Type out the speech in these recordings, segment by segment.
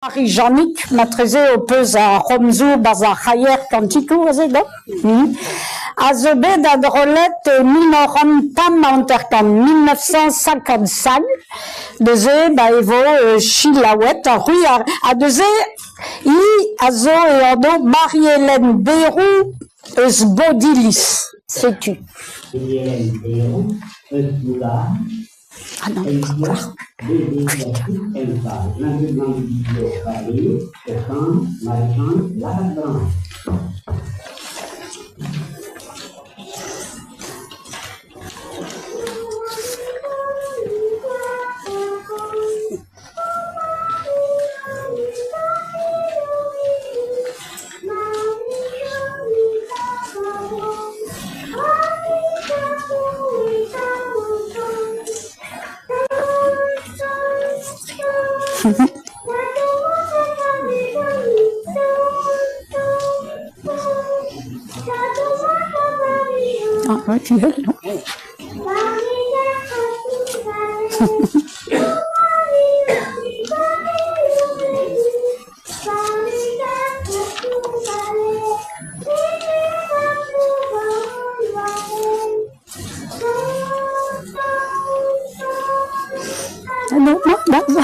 Marie-Jeannick matreze o peus a romzo baz a c'haier kantikou a zed, a zo bet a drolet min oran tam a anterkan 1955, deze evo chilaouet a rui a deze a zo e an do Marie-Hélène Bérou eus Bodilis, setu. Marie-Hélène Bérou eus Boulard. Ah non, Maintenant, ah ouais, tu veux, non? Ah non, non, non, non.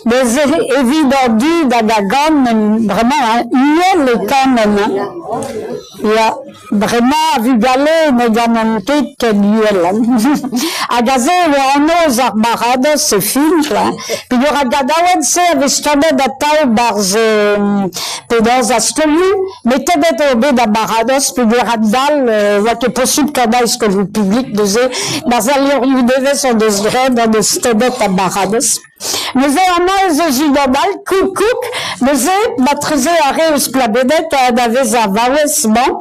Des évident du d'Agagon, vraiment, hein, il est quand même, hein. Il y a vraiment vu galer, mais gamanté que l'huile. Agazé, on ose arbarados, c'est film, là. Puis il y aura gadaoued, c'est, avec stoné d'atao, barze, pédans à stolu, mais t'es bête au bé d'arbarados, puis il y aura dal, ouais, qui est possible qu'on aille ce que le public disait, dans un lieu où devait son désiré, dans des stédets arbarados. Mais en moins, judobal, coucou, mais maîtrisé à Reus Plabedet, à Davez à Valesman,